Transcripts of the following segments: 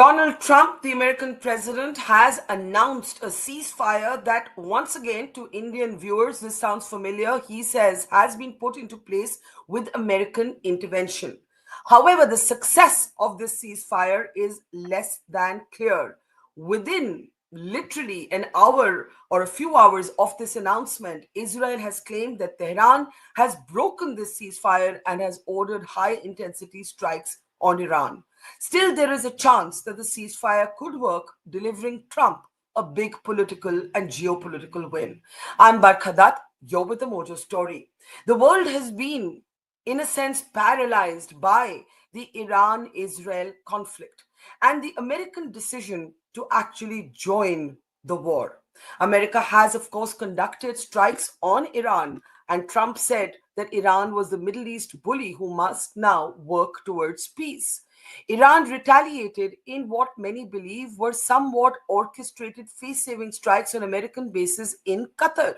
Donald Trump, the American president, has announced a ceasefire that, once again, to Indian viewers, this sounds familiar, he says has been put into place with American intervention. However, the success of this ceasefire is less than clear. Within literally an hour or a few hours of this announcement, Israel has claimed that Tehran has broken this ceasefire and has ordered high intensity strikes on Iran. Still, there is a chance that the ceasefire could work, delivering Trump a big political and geopolitical win. I'm Barkha Dutt, you're with the Mojo Story. The world has been, in a sense, paralyzed by the Iran Israel conflict and the American decision to actually join the war. America has, of course, conducted strikes on Iran, and Trump said that Iran was the Middle East bully who must now work towards peace. Iran retaliated in what many believe were somewhat orchestrated face saving strikes on American bases in Qatar.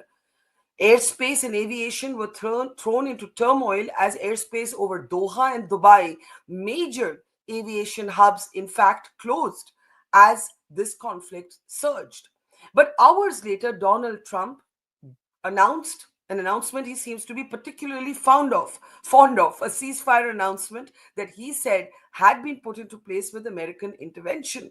Airspace and aviation were thrown into turmoil as airspace over Doha and Dubai, major aviation hubs, in fact, closed as this conflict surged. But hours later, Donald Trump announced an announcement he seems to be particularly fond of a ceasefire announcement that he said had been put into place with American intervention.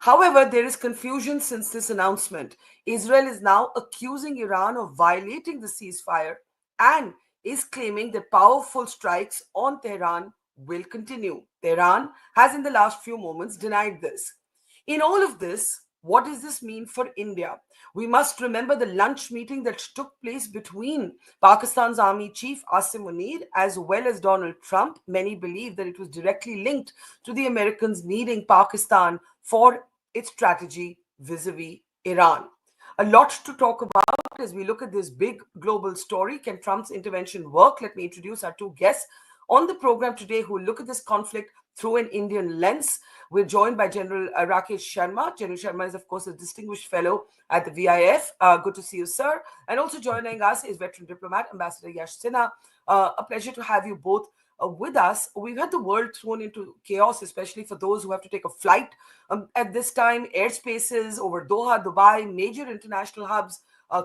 However, there is confusion since this announcement. Israel is now accusing Iran of violating the ceasefire and is claiming that powerful strikes on Tehran will continue. Tehran has, in the last few moments, denied this. In all of this, what does this mean for India? We must remember the lunch meeting that took place between Pakistan's army chief Asim Munir as well as Donald Trump. Many believe that it was directly linked to the Americans needing Pakistan for its strategy vis-a-vis Iran. A lot to talk about as we look at this big global story. Can Trump's intervention work? Let me introduce our two guests on the program today who will look at this conflict through an Indian lens. We're joined by General Rakesh Sharma. General Sharma is, of course, a distinguished fellow at the VIF. Good to see you, sir. And also joining us is veteran diplomat, Ambassador Yash Sinha. A pleasure to have you both with us. We've had the world thrown into chaos, especially for those who have to take a flight. At this time, airspaces over Doha, Dubai, major international hubs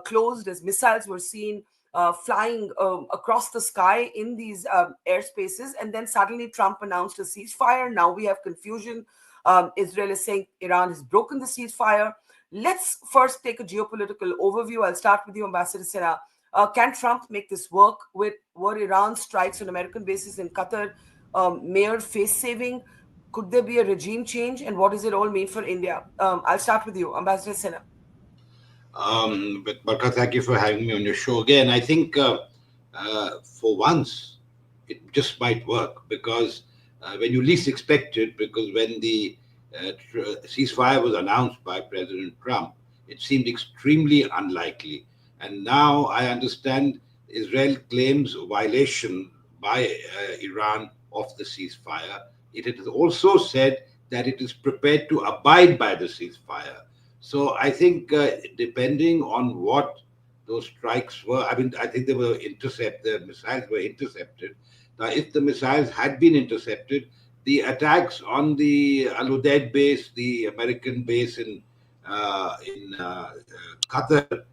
closed as missiles were seen flying across the sky in these airspaces. And then suddenly Trump announced a ceasefire. Now we have confusion. Israel is saying Iran has broken the ceasefire. Let's first take a geopolitical overview. I'll start with you, Ambassador Sinha. Can Trump make this work? Were Iran strikes on American bases in Qatar mere face saving? Could there be a regime change? And what does it all mean for India? I'll start with you, Ambassador Sinha. But Barkha, thank you for having me on your show again. I think for once it just might work because when you least expect it, because when the ceasefire was announced by President Trump, it seemed extremely unlikely. And now I understand Israel claims violation by Iran of the ceasefire. It has also said that it is prepared to abide by the ceasefire. So I think depending on what those strikes were, I mean, I think they were intercepted, the missiles were intercepted. Now, if the missiles had been intercepted, the attacks on the Al Udeid base, the American base in Qatar,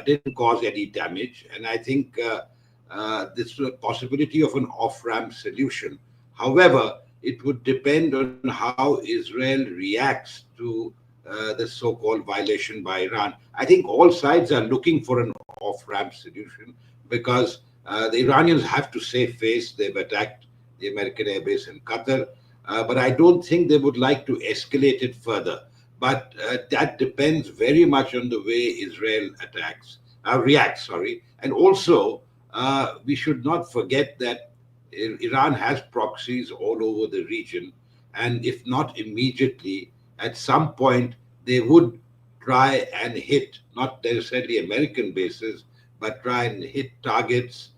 didn't cause any damage. And I think this was a possibility of an off-ramp solution. However, it would depend on how Israel reacts to the so-called violation by Iran. I think all sides are looking for an off-ramp solution because the Iranians have to save face. They've attacked the American airbase in Qatar, but I don't think they would like to escalate it further. But that depends very much on the way Israel reacts. Sorry, and also we should not forget that Iran has proxies all over the region, and if not immediately, at some point they would try and hit not necessarily American bases, but try and hit targets,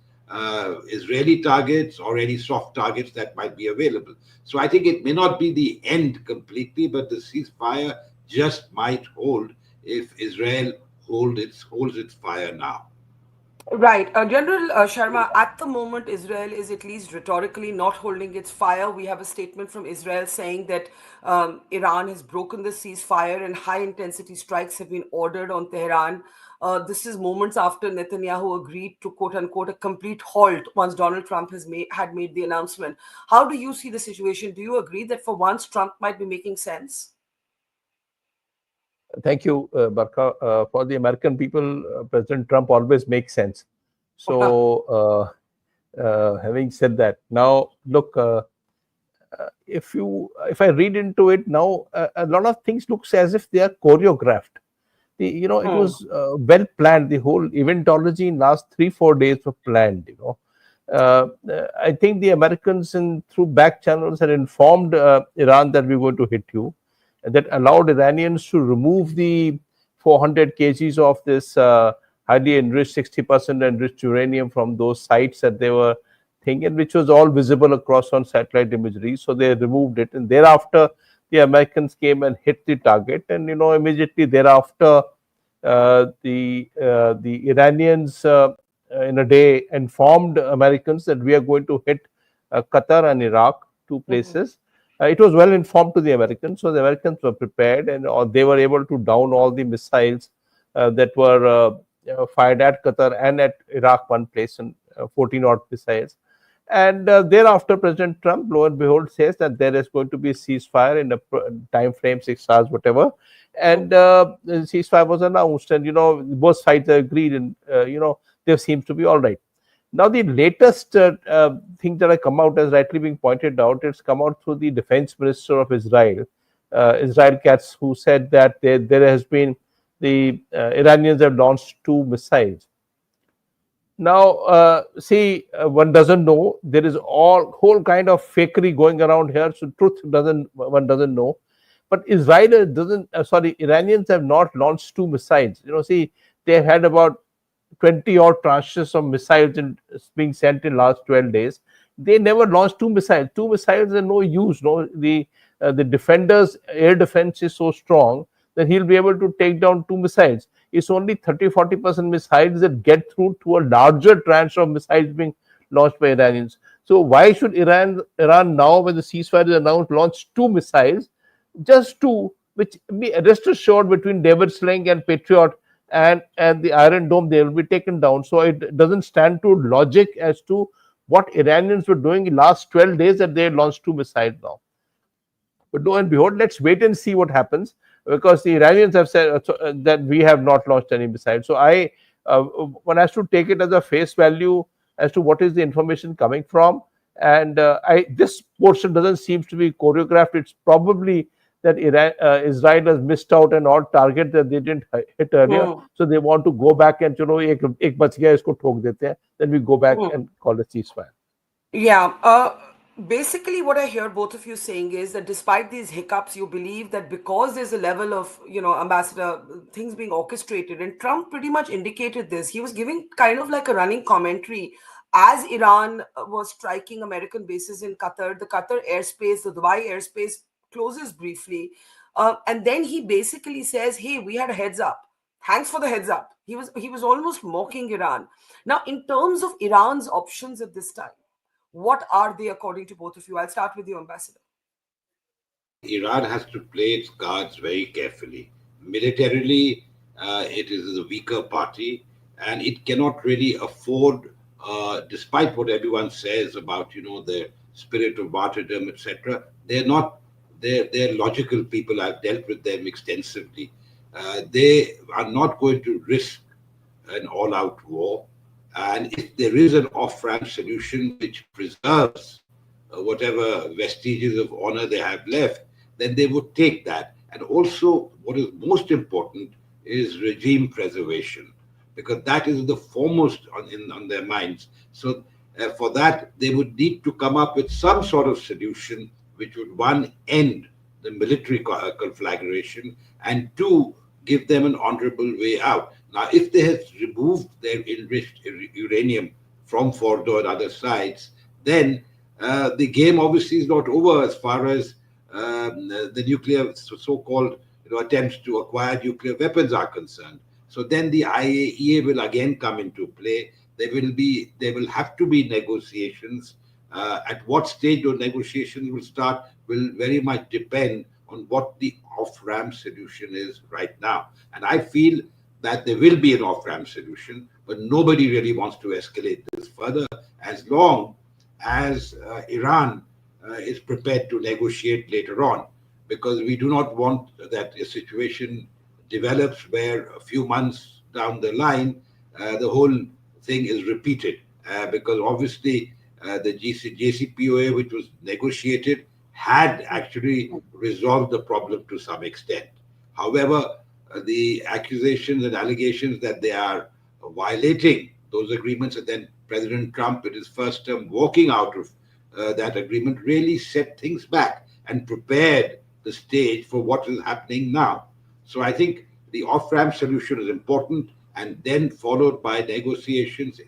Israeli targets, or any soft targets that might be available. So I think it may not be the end completely, but the ceasefire just might hold if Israel holds its fire now. Right. General Sharma, at the moment, Israel is at least rhetorically not holding its fire. We have a statement from Israel saying that Iran has broken the ceasefire and high intensity strikes have been ordered on Tehran. This is moments after Netanyahu agreed to quote unquote a complete halt once Donald Trump had made the announcement. How do you see the situation? Do you agree that for once Trump might be making sense? Thank you, Barkha. For the American people, President Trump always makes sense. So, having said that, now look, if I read into it now, a lot of things looks as if they are choreographed. It Hmm. was well planned. The whole eventology in last 3 4 days were planned. I think the Americans through back channels had informed Iran that we're going to hit you, and that allowed Iranians to remove the 400 kgs of this highly enriched 60% enriched uranium from those sites that they were thinking, which was all visible across on satellite imagery. So they removed it, and thereafter the Americans came and hit the target, and immediately thereafter the Iranians in a day informed Americans that we are going to hit Qatar and Iraq, two Mhm. places. It was well informed to the Americans, so the Americans were prepared, and they were able to down all the missiles that were fired at Qatar and at Iraq, one place, and 14 odd missiles. And thereafter, President Trump, lo and behold, says that there is going to be a ceasefire in a time frame, 6 hours, whatever. And the ceasefire was announced, and both sides agreed, and there seems to be all right. Now, the latest thing that I come out as rightly being pointed out, it's come out through the defense minister of Israel, Israel Katz, who said that there has been the Iranians have launched two missiles. Now, see, one doesn't know. There is all whole kind of fakery going around here. So, truth doesn't one doesn't know. But Israel doesn't. Sorry, Iranians have not launched two missiles. See, they had about 20 odd tranches of missiles being sent in last 12 days. They never launched two missiles. Two missiles are no use. No, the defenders' air defense is so strong that he'll be able to take down two missiles. It's only 30-40% missiles that get through to a larger tranche of missiles being launched by Iranians. So why should Iran now, when the ceasefire is announced, launch two missiles, just two, which be rest assured between David Sling and Patriot and the Iron Dome, they will be taken down. So it doesn't stand to logic as to what Iranians were doing in last 12 days that they launched two missiles now. But lo and behold, let's wait and see what happens, because the Iranians have said that we have not launched any missiles. So one has to take it as a face value as to what is the information coming from. And this portion doesn't seem to be choreographed. It's probably that Israel has missed out an odd target that they didn't hit earlier. Hmm. So they want to go back and ek bach gaya, isko ठोक देते हैं. Then we go back Hmm. and call a ceasefire. Yeah. Basically, what I hear both of you saying is that despite these hiccups, you believe that because there's a level of, Ambassador, things being orchestrated, and Trump pretty much indicated this. He was giving kind of like a running commentary as Iran was striking American bases in Qatar, the Qatar airspace, the Dubai airspace closes briefly. And then he basically says, hey, we had a heads up. Thanks for the heads up. He was almost mocking Iran. Now, in terms of Iran's options at this time, what are they according to both of you? I'll start with you, Ambassador. I think Iran has to play its cards very carefully. Militarily, it is the weaker party, and it cannot really afford, despite what everyone says about the spirit of martyrdom, etc. They're not. They're logical people. I've dealt with them extensively. They are not going to risk an all-out war. And if there is an off-ramp solution which preserves whatever vestiges of honor they have left, then they would take that. And also, what is most important is regime preservation, because that is the foremost on their minds. So, for that, they would need to come up with some sort of solution which would, one, end the military conflagration, and two, give them an honorable way out. Now, if they had removed their enriched uranium from Fordo and other sites, then the game obviously is not over as far as the nuclear so-called attempts to acquire nuclear weapons are concerned. So then the IAEA will again come into play. There will have to be negotiations. At what stage those negotiations will start will very much depend on what the off-ramp solution is right now. And I feel that there will be an off-ramp solution, but nobody really wants to escalate this further as long as Iran is prepared to negotiate later on, because we do not want that a situation develops where a few months down the line the whole thing is repeated. Because obviously the JCPOA, which was negotiated, had actually resolved the problem to some extent. However, the accusations and allegations that they are violating those agreements, and then President Trump, in his first term, walking out of that agreement, really set things back and prepared the stage for what is happening now. So I think the off-ramp solution is important, and then followed by negotiations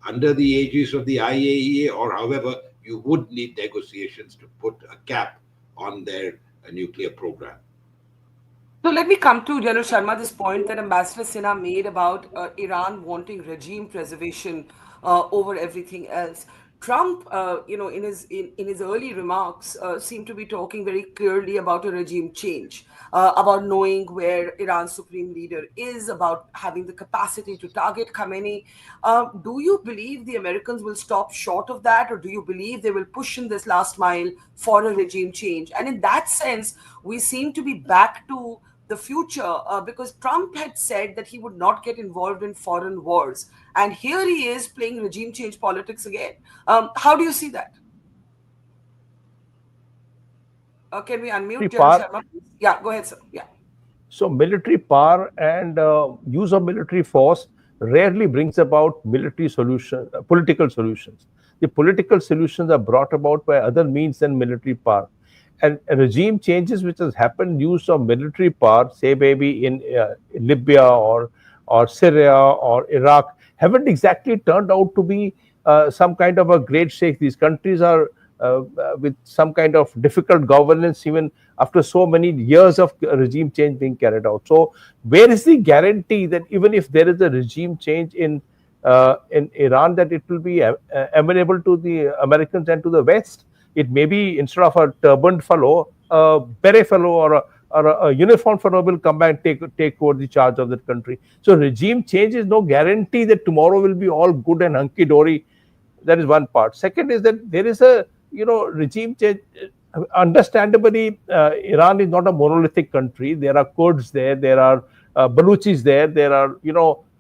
under the aegis of the IAEA, or however, you would need negotiations to put a cap on their nuclear program. So let me come to General Sharma, this point that Ambassador Sinha made about Iran wanting regime preservation over everything else. Trump, in his early remarks, seemed to be talking very clearly about a regime change, about knowing where Iran's supreme leader is, about having the capacity to target Khamenei. Do you believe the Americans will stop short of that, or do you believe they will push in this last mile for a regime change? And in that sense, we seem to be back to the future, because Trump had said that he would not get involved in foreign wars. And here he is playing regime change politics again. How do you see that? Can we unmute General Power. Sharma, please? Yeah, go ahead, sir. Yeah. So military power and use of military force rarely brings about political solutions. The political solutions are brought about by other means than military power. And regime changes which has happened, use of military power, say maybe in Libya or Syria or Iraq, haven't exactly turned out to be some kind of a great shake. These countries are with some kind of difficult governance, even after so many years of regime change being carried out. So, where is the guarantee that even if there is a regime change in Iran, that it will be amenable to the Americans and to the West? It may be, instead of a turbaned fellow, a beret fellow or a uniformed fellow will come back and take over the charge of that country. So regime change is no guarantee that tomorrow will be all good and hunky dory. That is one part. Second is that there is a regime change. Understandably, Iran is not a monolithic country. There are Kurds there. There are Baluchis there. There are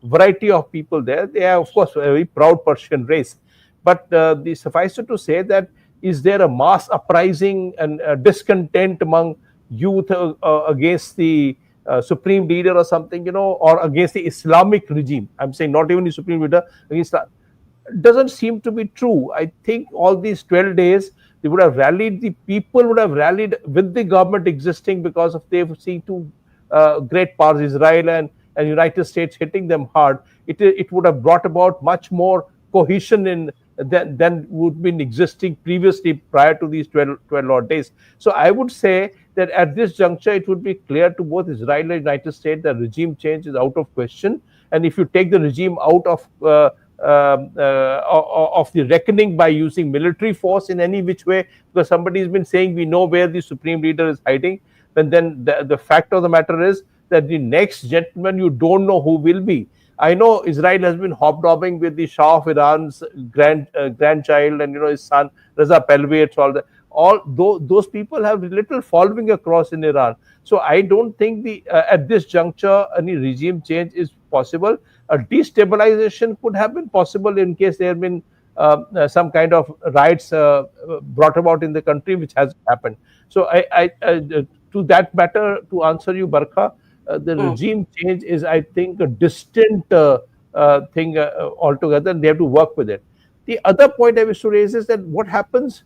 variety of people there. They are, of course, a very proud Persian race. But the suffice it to say that, is there a mass uprising and discontent among youth against the supreme leader or something, or against the Islamic regime? I'm saying not even the supreme leader, against that. Doesn't seem to be true. I think all these 12 days, they would have rallied, the people would have rallied with the government existing, because of they've seen two great powers, Israel and United States, hitting them hard. It would have brought about much more cohesion in than would been existing previously prior to these 12 odd days. So I would say that at this juncture, it would be clear to both Israel and United States that regime change is out of question. And if you take the regime out of the reckoning by using military force in any which way, because somebody has been saying we know where the supreme leader is hiding, then the fact of the matter is that the next gentleman, you don't know who will be. I know Israel has been hobnobbing with the Shah of Iran's grandchild and his son Reza Pahlavi. All those people have little following across in Iran. So I don't think at this juncture any regime change is possible. A destabilization could have been possible in case there have been some kind of riots brought about in the country, which has happened. So I to that matter, to answer you, Barkha, the regime change is, I think, a distant thing altogether, and they have to work with it. The other point I wish to raise is that what happens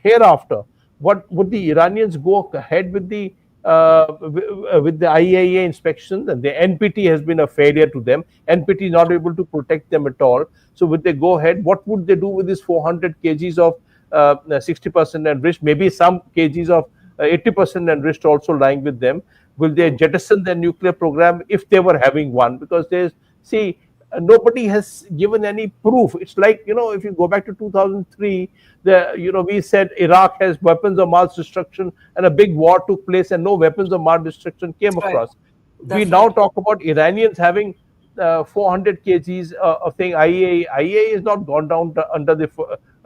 hereafter? What would the Iranians go ahead with the IAEA inspections? And the NPT has been a failure to them. NPT is not able to protect them at all. So would they go ahead? What would they do with this 400 kgs of 60% enriched? Maybe some kgs of 80% enriched also lying with them. Will they jettison their nuclear program if they were having one? Because there's, see, nobody has given any proof. It's like, if you go back to 2003, we said Iraq has weapons of mass destruction, and a big war took place, and no weapons of mass destruction came That's right. across. We That's now right. talk about Iranians having 400 kgs of thing. IAEA has not gone down under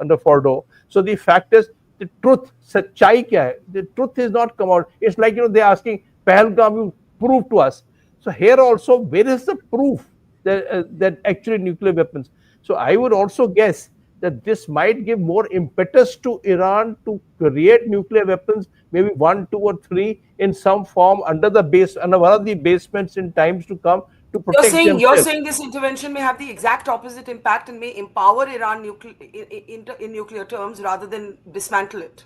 under Fordo. So the fact is, the truth, सच्चाई क्या है? The truth is not come out. It's like, they're asking Pahalgam, you prove to us. So here also, where is the proof that actually nuclear weapons? So I would also guess that this might give more impetus to Iran to create nuclear weapons, maybe one, two, or three in some form under one of the basements in times to come, to You're protect saying you're themselves. saying this intervention may have the exact opposite impact and may empower Iran in nuclear terms rather than dismantle it.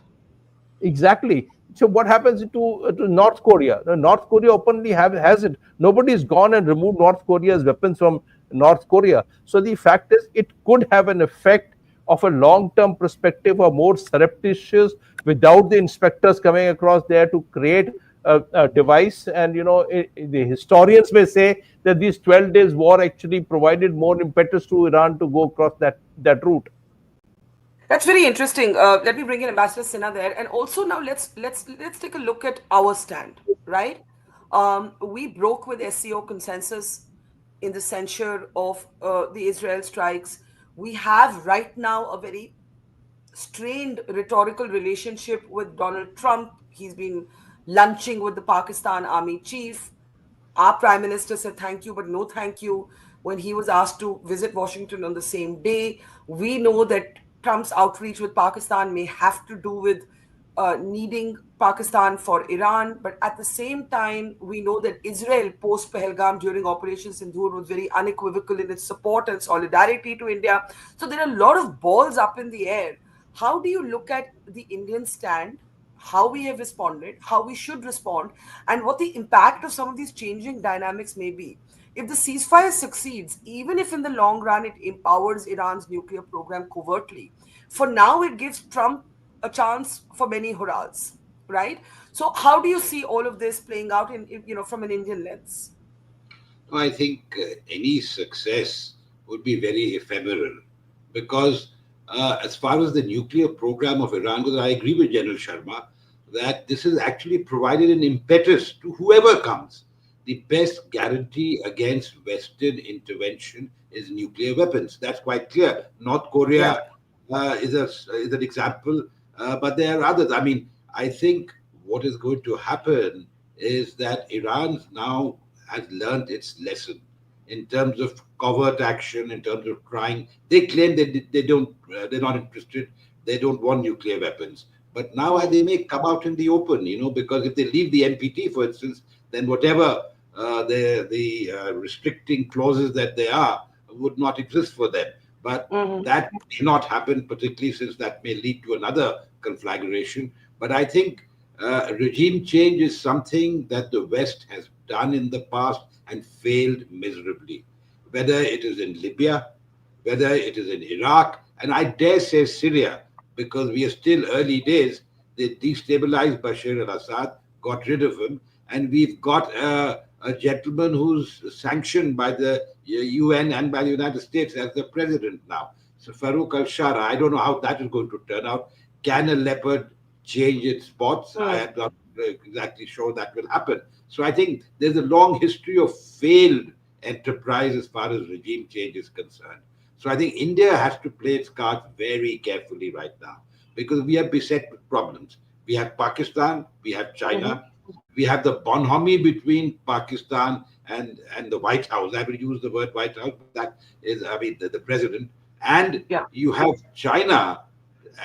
Exactly. So what happens to North Korea? North Korea openly has it. Nobody's gone and removed North Korea's weapons from North Korea. So the fact is, it could have an effect of a long-term perspective, or more surreptitious, without the inspectors coming across there to create a device. And the historians may say that these 12 days war actually provided more impetus to Iran to go across that route. That's very interesting. Let me bring in Ambassador Sinha there, and also now let's take a look at our stand. Right, we broke with SCO consensus in the censure of the Israel strikes. We have right now a very strained rhetorical relationship with Donald Trump. He's been lunching with the Pakistan army chief. Our prime minister said thank you, but no thank you when he was asked to visit Washington on the same day. We know that Trump's outreach with Pakistan may have to do with needing Pakistan for Iran, but at the same time, we know that Israel post Pahalgam during Operation Sindoor was very unequivocal in its support and solidarity to India. So there are a lot of balls up in the air. How do you look at the Indian stand, how we have responded, how we should respond, and what the impact of some of these changing dynamics may be? If the ceasefire succeeds, even if in the long run it empowers Iran's nuclear program covertly, for now it gives Trump a chance for many hurrahs, right? So, how do you see all of this playing out from an Indian lens? I think any success would be very ephemeral because, as far as the nuclear program of Iran goes, I agree with General Sharma that this has actually provided an impetus to whoever comes. The best guarantee against Western intervention is nuclear weapons. That's quite clear. North Yeah. Korea is an example, but there are others. I mean, I think what is going to happen is that Iran now has learned its lesson in terms of covert action, in terms of trying. They claim they don't, they're not interested, they don't want nuclear weapons. But now they may come out in the open, because if they leave the NPT, for instance, then whatever the restricting clauses that they are would not exist for them. But Mhm. that may not happen, particularly since that may lead to another conflagration. But I think regime change is something that the West has done in the past and failed miserably, whether it is in Libya, whether it is in Iraq, and I dare say Syria, because we are still early days. They destabilized Bashar al Assad, got rid of him, and we've got a gentleman who's sanctioned by the UN and by the United States as the president now. So Farouk al Shara, I don't know how that is going to turn out. Can a leopard change its spots? I Mm. am not exactly sure that will happen. So I think there's a long history of failed enterprise as far as regime change is concerned. So I think India has to play its cards very carefully right now because we are beset with problems. We have Pakistan, we have Mhm. China, we have the bonhomie between Pakistan and the White House. I will use the word White House, but that is, I mean, the president. And Yeah. you have China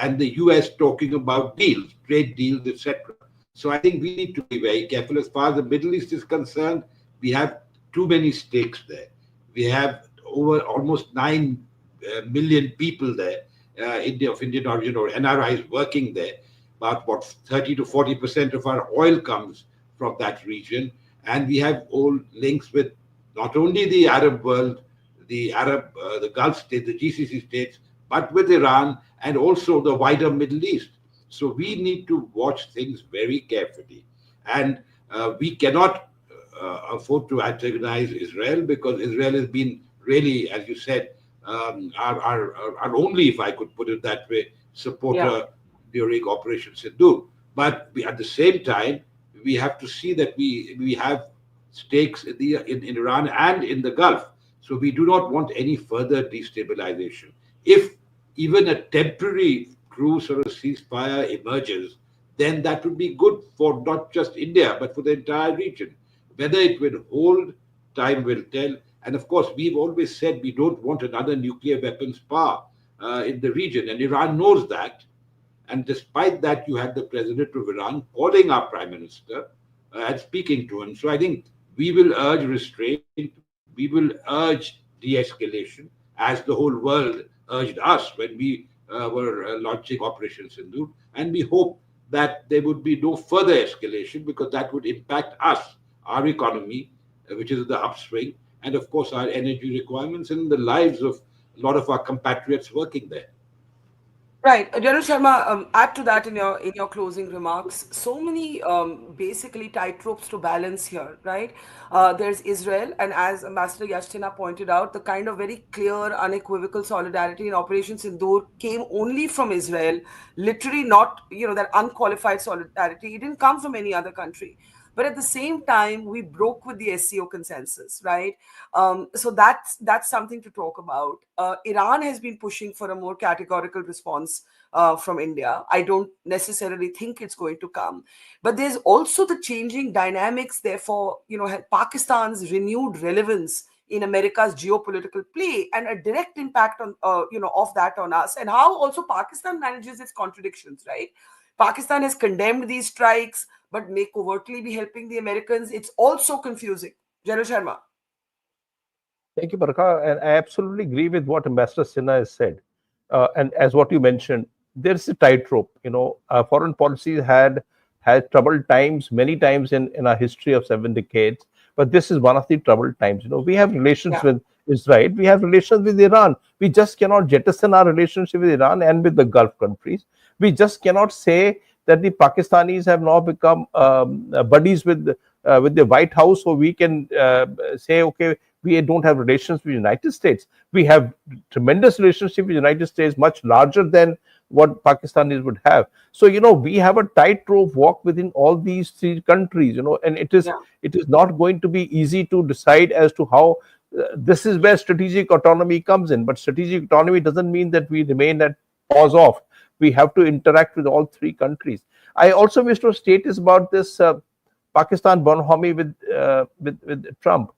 and the US talking about deals, trade deals, etc. So I think we need to be very careful. As far as the Middle East is concerned, we have too many stakes there. We have over almost 9 million people there, of Indian origin or NRIs working there. About what 30 to 40% of our oil comes from that region, and we have all links with not only the Arab world, the Gulf states, the GCC states, but with Iran and also the wider Middle East. So we need to watch things very carefully. And We cannot afford to antagonize Israel because Israel has been really, as you said, our only, if I could put it that way, Yeah. supporter during Operation Sindoor. But at the same time, we have to see that we have stakes in Iran and in the Gulf. So we do not want any further destabilization. If even a temporary truce or a ceasefire emerges, then that would be good for not just India, but for the entire region. Whether it will hold, time will tell. And of course, we've always said we don't want another nuclear weapons power in the region, and Iran knows that. And despite that, you had the president of Iran calling our prime minister and speaking to him. So I think we will urge restraint, we will urge de escalation, as the whole world urged us when we were launching Operation Sindoor. And we hope that there would be no further escalation because that would impact us, our economy, which is the upswing, and of course our energy requirements and the lives of a lot of our compatriots working there. Right, General Sharma. Add to that in your closing remarks. So many basically tightropes to balance here, right? There's Israel, and as Ambassador Yashtina pointed out, the kind of very clear, unequivocal solidarity in Operation Sindoor came only from Israel. Literally, not that unqualified solidarity. It didn't come from any other country. But at the same time, we broke with the SCO consensus, right? So that's something to talk about. Iran has been pushing for a more categorical response from India. I don't necessarily think it's going to come, but there's also the changing dynamics. Therefore, Pakistan's renewed relevance in America's geopolitical play and a direct impact on of that on us, and how also Pakistan manages its contradictions, right? Pakistan has condemned these strikes, but may covertly be helping the Americans. It's also confusing. General Sharma. Thank you, Barkha. And I absolutely agree with what Ambassador Sinha has said. And as what you mentioned, there's a tightrope. Foreign policy had troubled times many times in our history of 7 decades. But this is one of the troubled times. We have relations Yeah. with Israel. We have relations with Iran. We just cannot jettison our relationship with Iran and with the Gulf countries. We just cannot say that the Pakistanis have now become buddies with the White House, so we can say, okay, we don't have relations with the United States. We have tremendous relationship with the United States, much larger than what Pakistanis would have. So we have a tightrope walk within all these three countries. And it is Yeah. it is not going to be easy to decide as to how. This is where strategic autonomy comes in. But strategic autonomy doesn't mean that we remain at pause off. We have to interact with all three countries. I also wish to state is about this Pakistan bonhomie with Trump,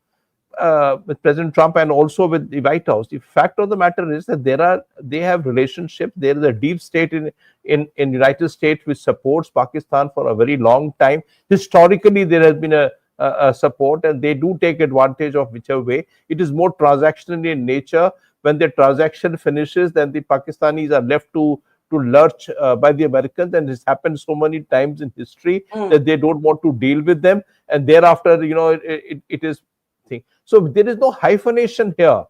with President Trump, and also with the White House. The fact of the matter is that they have relationships. There is a deep state in United States which supports Pakistan for a very long time. Historically, there has been a support, and they do take advantage of whichever way. It is more transactional in nature. When the transaction finishes, then the Pakistanis are left to lurch by the Americans, and this happened so many times in history Mm. that they don't want to deal with them, and thereafter, it is thing. So there is no hyphenation here.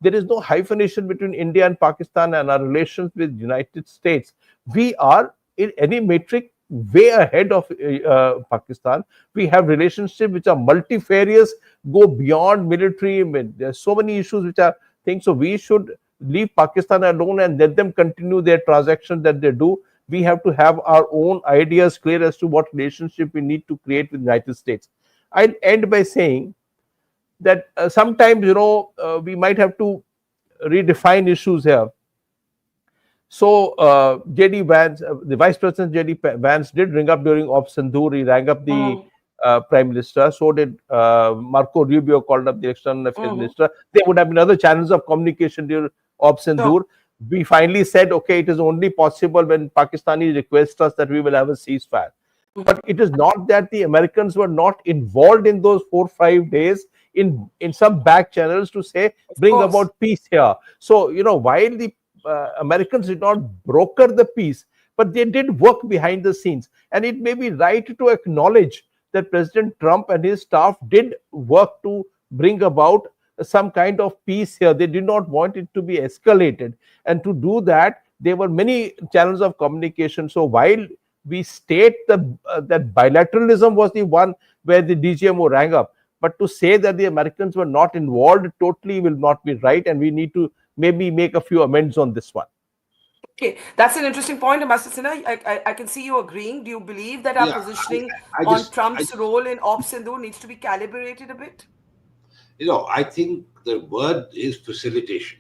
There is no hyphenation between India and Pakistan and our relations with United States. We are in any metric way ahead of Pakistan. We have relationships which are multifarious, go beyond military. There's so many issues which are things. So we should leave Pakistan alone and let them continue their transactions that they do. We have to have our own ideas clear as to what relationship we need to create with the United States. I'll end by saying that sometimes we might have to redefine issues here. So JD Vance, the Vice President JD Vance did ring up during Op Sindoor. He rang up the Mm. Prime Minister. So did Marco Rubio, called up the External Affairs Mhm. Minister. There would have been other channels of communication during Op Sure. Sindoor. We finally said, okay, it is only possible when Pakistani request us that we will have a ceasefire. But it is not that the Americans were not involved in those 4 5 days in some back channels to say Of bring course. about peace here. So while the Americans did not broker the peace, but they did work behind the scenes, and it may be right to acknowledge that President Trump and his staff did work to bring about some kind of peace here. They did not want it to be escalated, and to do that, there were many channels of communication. So while we state that bilateralism was the one where the DGMO rang up. But to say that the Americans were not involved totally will not be right, and we need to maybe make a few amends on this one. Okay, that's an interesting point, Ambassador Sinha. I can see you agreeing. Do you believe that our Yeah, positioning I on just, Trump's role in Op Sindhu needs to be calibrated a bit? I think the word is facilitation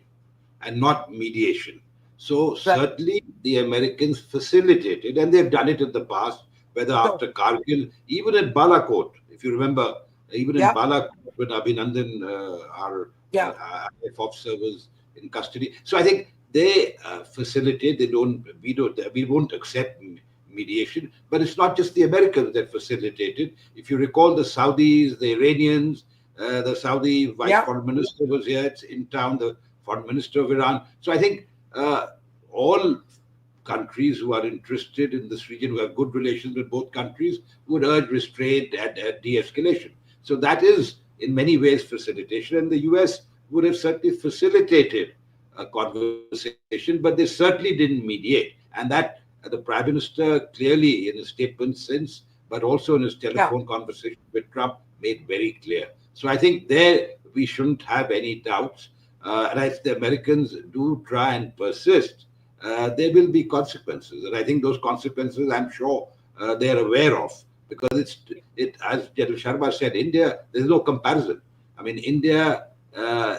and not mediation. So Right. certainly the Americans facilitated, and they've done it in the past, whether Sure. after Kargil, even at Balakot, if you remember, even in Yeah. Balakot when Abhinandan, our Yeah. IF officer, was in custody. So I think they facilitate. We won't accept mediation. But it's not just the Americans that facilitated. If you recall, the Saudis, the Iranians, the Saudi vice Yeah. foreign minister was here in town, the foreign minister of Iran. So I think all countries who are interested in this region, who have good relations with both countries, would urge restraint and de-escalation. So that is, in many ways, facilitation. And the US would have certainly facilitated a conversation, but they certainly didn't mediate. And that the Prime Minister clearly, in his statement since, but also in his Yeah. telephone conversation with Trump, made very clear. So I think there we shouldn't have any doubts. And if the Americans do try and persist, there will be consequences. And I think those consequences, I'm sure, they're aware of, because as General Sharma said, India, there's no comparison. I mean, India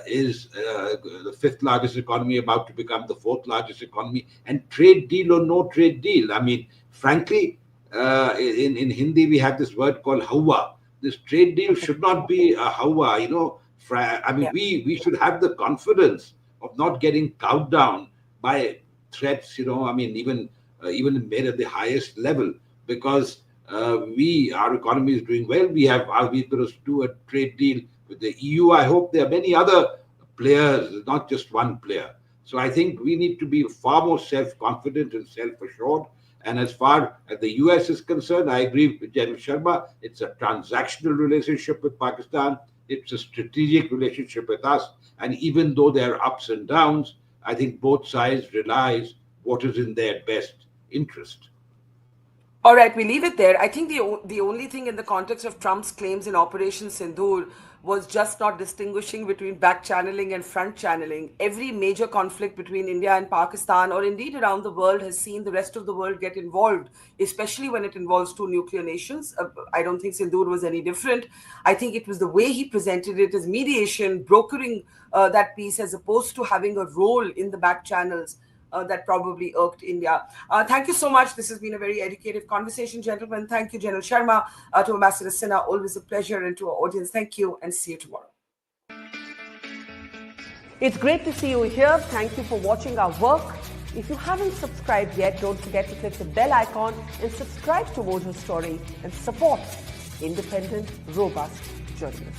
is the fifth largest economy, about to become the fourth largest economy, and trade deal or no trade deal. I mean, frankly, in Hindi, we have this word called hawa. This trade deal should not be a hawa, I mean, Yeah. we should have the confidence of not getting cowed down by threats, I mean, even made at the highest level, because our economy is doing well. We going to do a trade deal with the EU. I hope there are many other players, not just one player. So I think we need to be far more self-confident and self-assured. And as far as the US is concerned, I agree with General Sharma. It's a transactional relationship with Pakistan. It's a strategic relationship with us. And even though there are ups and downs, I think both sides realize what is in their best interest. All right, we leave it there. I think the only thing in the context of Trump's claims in Operation Sindoor was just not distinguishing between back channeling and front channeling. Every major conflict between India and Pakistan, or indeed around the world, has seen the rest of the world get involved, especially when it involves two nuclear nations. I don't think Sindoor was any different. I think it was the way he presented it as mediation, brokering that peace, as opposed to having a role in the back channels. That probably irked India. Thank you so much. This has been a very educative conversation, gentlemen. Thank you, General Sharma, to Ambassador Sinha. Always a pleasure, and to our audience, thank you, and see you tomorrow. It's great to see you here. Thank you for watching our work. If you haven't subscribed yet, don't forget to click the bell icon and subscribe to Mojo Story and support independent, robust journalism.